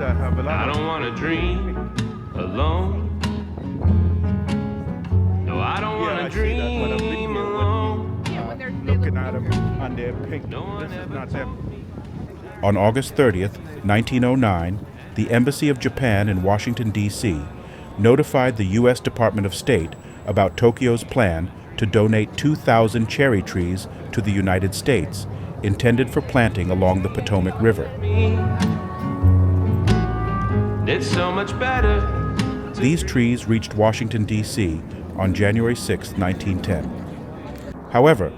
that have a lot I of... don't want to dream alone. No, I don't want to dream alone. Looking at them and they're pink. This is not them. On August 30th, 1909, the Embassy of Japan in Washington, D.C., notified the U.S. Department of State about Tokyo's plan to donate 2,000 cherry trees to the United States, intended for planting along the Potomac River. It's so much better. These trees reached Washington, D.C. on January 6, 1910. However,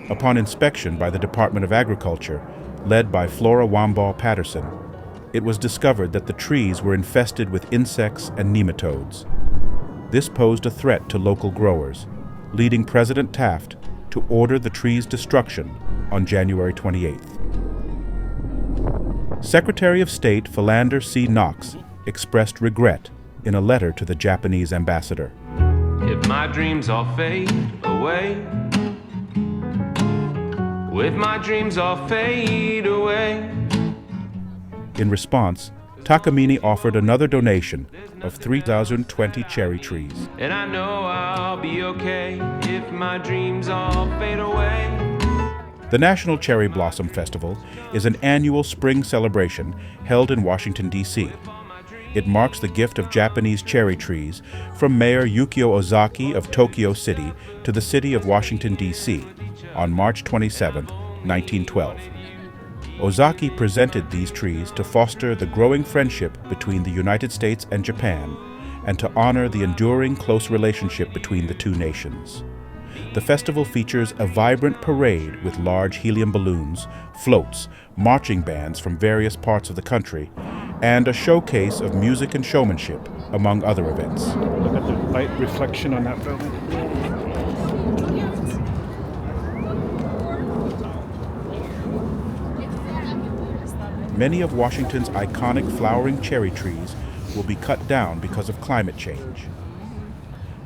upon inspection by the Department of Agriculture, led by Flora Wambaugh Patterson, it was discovered that the trees were infested with insects and nematodes. This posed a threat to local growers, leading President Taft to order the trees' destruction on January 28th. Secretary of State Philander C. Knox expressed regret in a letter to the Japanese ambassador. If my dreams all fade away, if my dreams all fade away. In response, Takamine offered another donation of 3,020 cherry trees. And I know I'll be okay if my dreams all fade away. The National Cherry Blossom Festival is an annual spring celebration held in Washington, D.C. It marks the gift of Japanese cherry trees from Mayor Yukio Ozaki of Tokyo City to the city of Washington, D.C. on March 27, 1912. Ozaki presented these trees to foster the growing friendship between the United States and Japan and to honor the enduring close relationship between the two nations. The festival features a vibrant parade with large helium balloons, floats, marching bands from various parts of the country, and a showcase of music and showmanship, among other events. Look at the light reflection on that building. Many of Washington's iconic flowering cherry trees will be cut down because of climate change.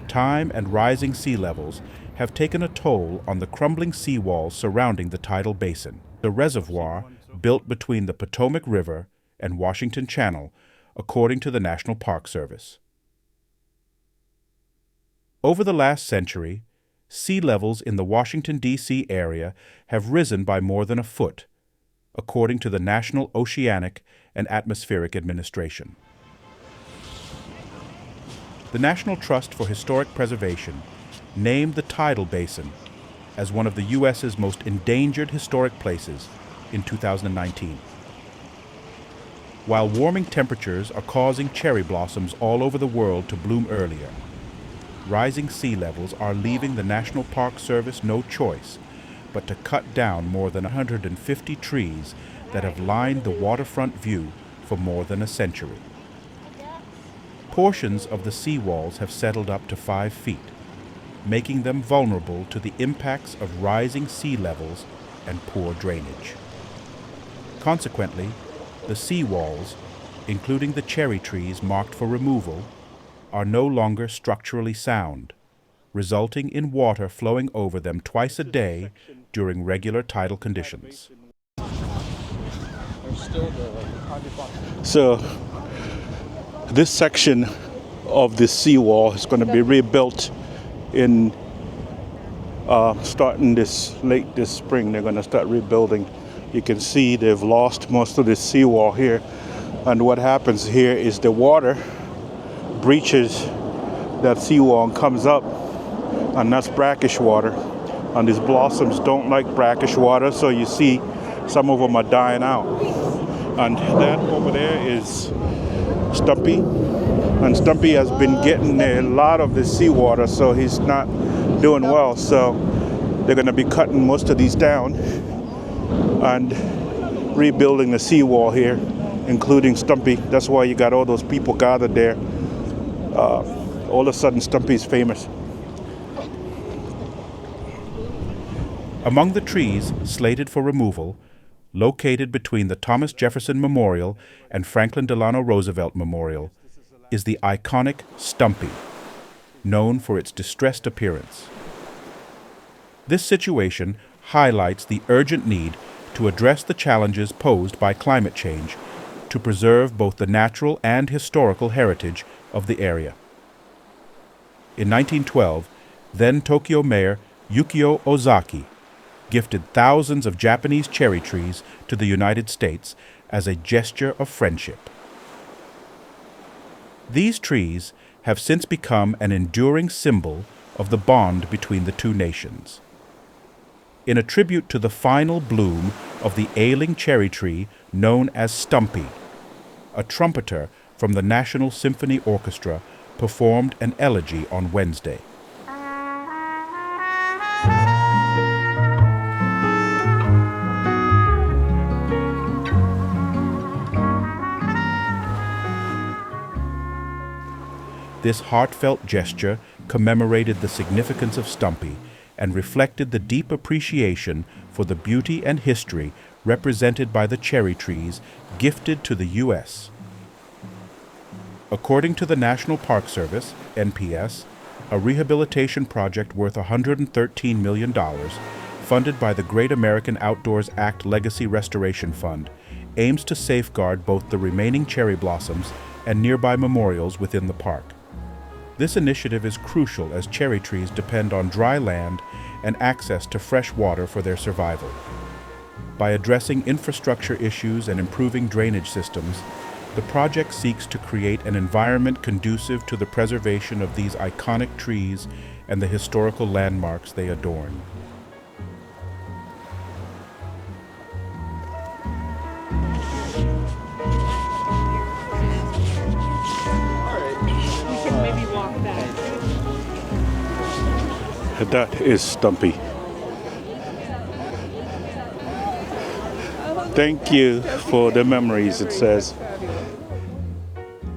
Time and rising sea levels have taken a toll on the crumbling seawalls surrounding the Tidal Basin, the reservoir built between the Potomac River and Washington Channel, according to the National Park Service. Over the last century, sea levels in the Washington, D.C. area have risen by more than a foot, according to the National Oceanic and Atmospheric Administration. The National Trust for Historic Preservation named the Tidal Basin as one of the U.S.'s most endangered historic places in 2019. While warming temperatures are causing cherry blossoms all over the world to bloom earlier, rising sea levels are leaving the National Park Service no choice but to cut down more than 150 trees that have lined the waterfront view for more than a century. Portions of the seawalls have settled up to 5 feet, making them vulnerable to the impacts of rising sea levels and poor drainage. Consequently, the seawalls, including the cherry trees marked for removal, are no longer structurally sound, resulting in water flowing over them twice a day during regular tidal conditions. So this section of the seawall is going to be rebuilt in starting this spring. They're going to start rebuilding. You can see they've lost most of the seawall here, and what happens here is the water breaches that seawall and comes up, and that's brackish water, and these blossoms don't like brackish water, so you see some of them are dying out. And that over there is Stumpy, and Stumpy has been getting a lot of the seawater, so he's not doing well. So they're going to be cutting most of these down and rebuilding the seawall here, including Stumpy. That's why you got all those people gathered there. All of a sudden, Stumpy's famous. Among the trees slated for removal, located between the Thomas Jefferson Memorial and Franklin Delano Roosevelt Memorial, is the iconic Stumpy, known for its distressed appearance. This situation highlights the urgent need to address the challenges posed by climate change to preserve both the natural and historical heritage of the area. In 1912, then Tokyo Mayor Yukio Ozaki gifted thousands of Japanese cherry trees to the United States as a gesture of friendship. These trees have since become an enduring symbol of the bond between the two nations. In a tribute to the final bloom of the ailing cherry tree known as Stumpy, a trumpeter from the National Symphony Orchestra performed an elegy on Wednesday. This heartfelt gesture commemorated the significance of Stumpy and reflected the deep appreciation for the beauty and history represented by the cherry trees gifted to the U.S. According to the National Park Service, NPS, a rehabilitation project worth $113 million, funded by the Great American Outdoors Act Legacy Restoration Fund, aims to safeguard both the remaining cherry blossoms and nearby memorials within the park. This initiative is crucial as cherry trees depend on dry land and access to fresh water for their survival. By addressing infrastructure issues and improving drainage systems, the project seeks to create an environment conducive to the preservation of these iconic trees and the historical landmarks they adorn. That is Stumpy. Thank you for the memories, it says.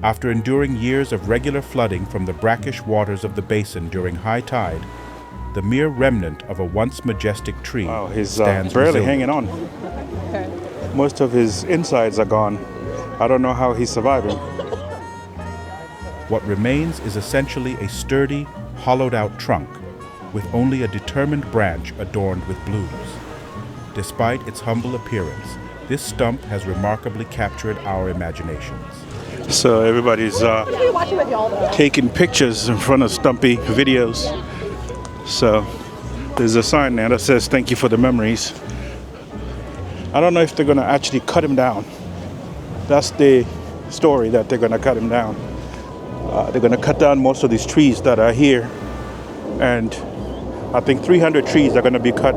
After enduring years of regular flooding from the brackish waters of the basin during high tide, the mere remnant of a once majestic tree stands barely resilient. hanging on. Most of his insides are gone. I don't know how he's surviving. What remains is essentially a sturdy, hollowed-out trunk with only a determined branch adorned with blooms. Despite its humble appearance, this stump has remarkably captured our imaginations. So everybody's taking pictures in front of Stumpy, videos. So there's a sign there that says thank you for the memories. I don't know if they're going to actually cut him down. That's the story, that they're going to cut him down. They're going to cut down most of these trees that are here, and I think 300 trees are going to be cut.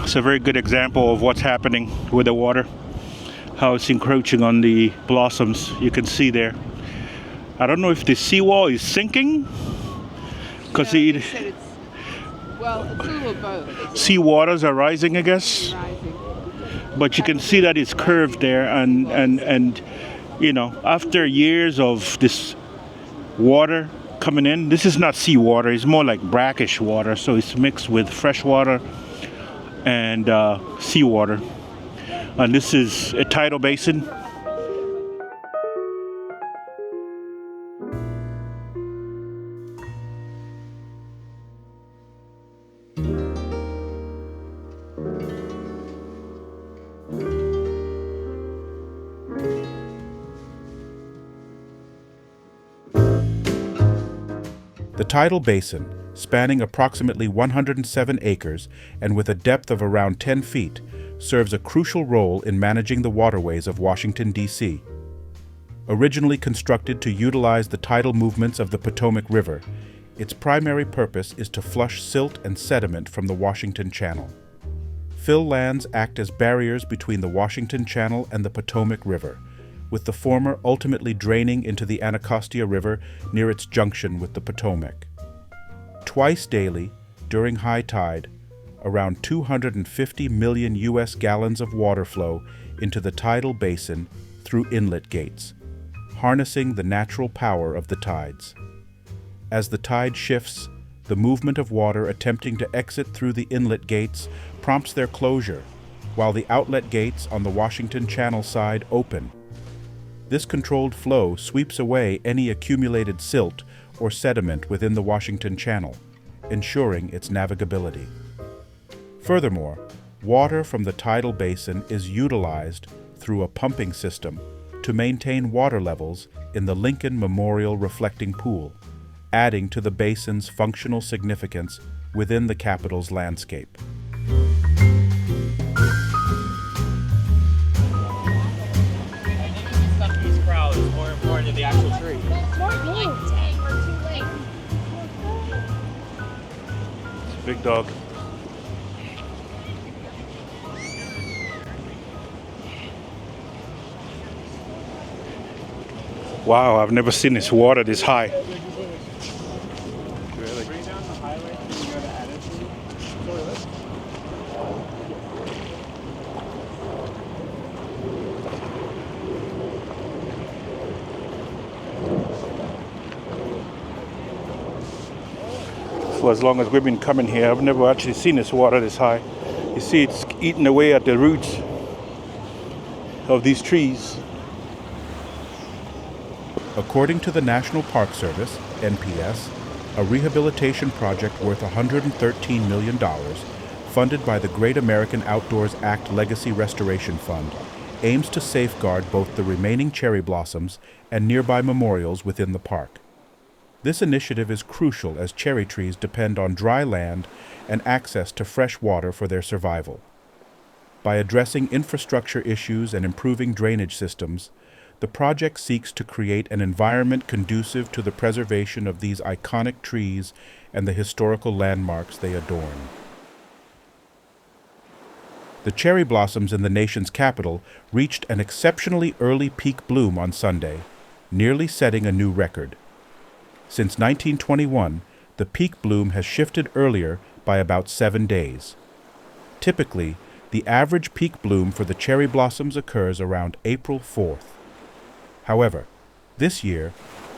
It's a very good example of what's happening with the water, how it's encroaching on the blossoms. You can see there. I don't know if the seawall is sinking, because it's a little both. sea waters are rising, I guess. But you can see that it's curved there, and you know, after years of this water coming in, this is not seawater, it's more like brackish water, so it's mixed with fresh water and seawater. And this is a tidal basin. The tidal basin, spanning approximately 107 acres and with a depth of around 10 feet, serves a crucial role in managing the waterways of Washington, D.C. Originally constructed to utilize the tidal movements of the Potomac River, its primary purpose is to flush silt and sediment from the Washington Channel. Fill lands act as barriers between the Washington Channel and the Potomac River, with the former ultimately draining into the Anacostia River near its junction with the Potomac. Twice daily, during high tide, around 250 million U.S. gallons of water flow into the tidal basin through inlet gates, harnessing the natural power of the tides. As the tide shifts, the movement of water attempting to exit through the inlet gates prompts their closure, while the outlet gates on the Washington Channel side open. This controlled flow sweeps away any accumulated silt or sediment within the Washington Channel, ensuring its navigability. Furthermore, water from the tidal basin is utilized through a pumping system to maintain water levels in the Lincoln Memorial Reflecting Pool, adding to the basin's functional significance within the capital's landscape. Stumpy's crowd is more important than the actual tree. It's a big dog. Wow, I've never seen this water this high. Really? Bring down the highway and you go to Addison. For as long as we've been coming here, I've never actually seen this water this high. You see it's eating away at the roots of these trees. According to the National Park Service, NPS, a rehabilitation project worth $113 million, funded by the Great American Outdoors Act Legacy Restoration Fund, aims to safeguard both the remaining cherry blossoms and nearby memorials within the park. This initiative is crucial as cherry trees depend on dry land and access to fresh water for their survival. By addressing infrastructure issues and improving drainage systems, the project seeks to create an environment conducive to the preservation of these iconic trees and the historical landmarks they adorn. The cherry blossoms in the nation's capital reached an exceptionally early peak bloom on Sunday, nearly setting a new record. Since 1921, the peak bloom has shifted earlier by about 7 days. Typically, the average peak bloom for the cherry blossoms occurs around April 4th. However, this year,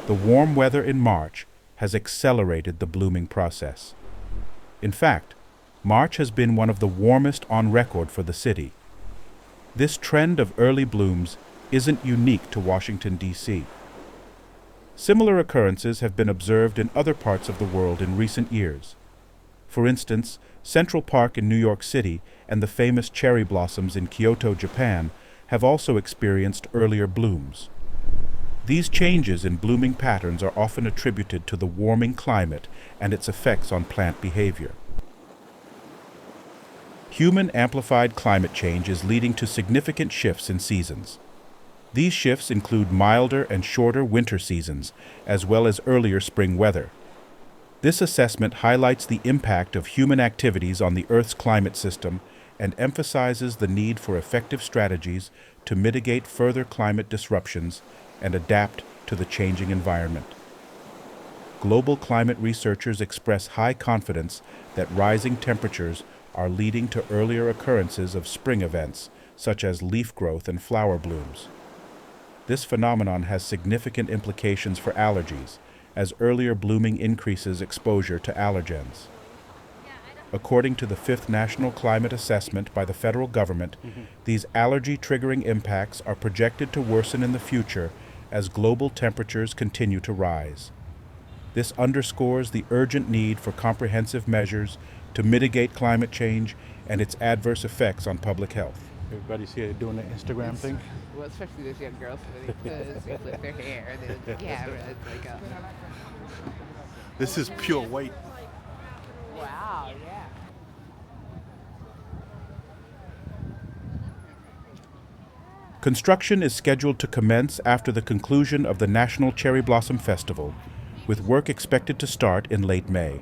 the warm weather in March has accelerated the blooming process. In fact, March has been one of the warmest on record for the city. This trend of early blooms isn't unique to Washington, D.C. Similar occurrences have been observed in other parts of the world in recent years. For instance, Central Park in New York City and the famous cherry blossoms in Kyoto, Japan, have also experienced earlier blooms. These changes in blooming patterns are often attributed to the warming climate and its effects on plant behavior. Human-amplified climate change is leading to significant shifts in seasons. These shifts include milder and shorter winter seasons, as well as earlier spring weather. This assessment highlights the impact of human activities on the Earth's climate system and emphasizes the need for effective strategies to mitigate further climate disruptions and adapt to the changing environment. Global climate researchers express high confidence that rising temperatures are leading to earlier occurrences of spring events, such as leaf growth and flower blooms. This phenomenon has significant implications for allergies, as earlier blooming increases exposure to allergens. According to the 5th National Climate Assessment by the federal government, these allergy-triggering impacts are projected to worsen in the future as global temperatures continue to rise. This underscores the urgent need for comprehensive measures to mitigate climate change and its adverse effects on public health. Everybody's here doing the Instagram thing. Well, especially those young girls, because they flip their hair and then the camera. It's like, This is pure white. wow, yeah. Construction is scheduled to commence after the conclusion of the National Cherry Blossom Festival, with work expected to start in late May.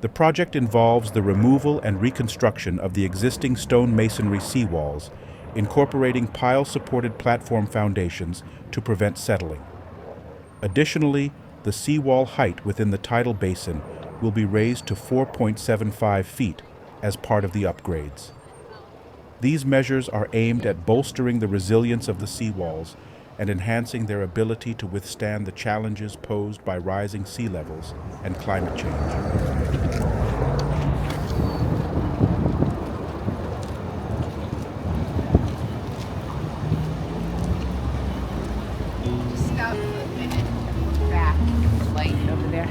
The project involves the removal and reconstruction of the existing stone masonry seawalls, incorporating pile-supported platform foundations to prevent settling. Additionally, the seawall height within the tidal basin will be raised to 4.75 feet as part of the upgrades. These measures are aimed at bolstering the resilience of the seawalls and enhancing their ability to withstand the challenges posed by rising sea levels and climate change. Stop for a minute. Look back. Light over there.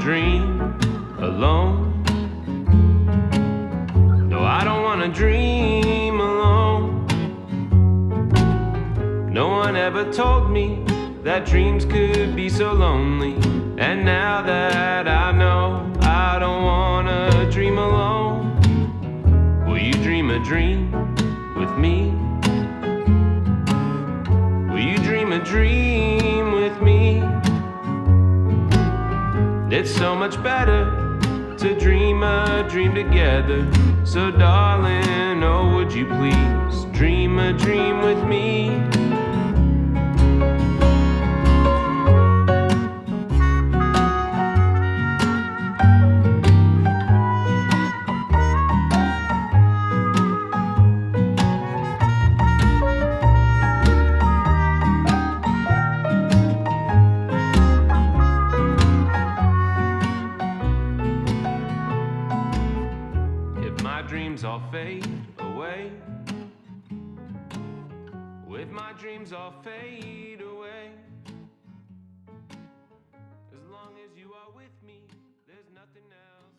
dream alone. No, I don't wanna dream alone. No one ever told me that dreams could be so lonely. And now that I know, I don't wanna dream alone. Will you dream a dream with me? Will you dream a dream with me? It's so much better to dream a dream together. So darling, oh would you please dream a dream with me? Dreams all fade away. If my dreams all fade away, as long as you are with me, there's nothing else.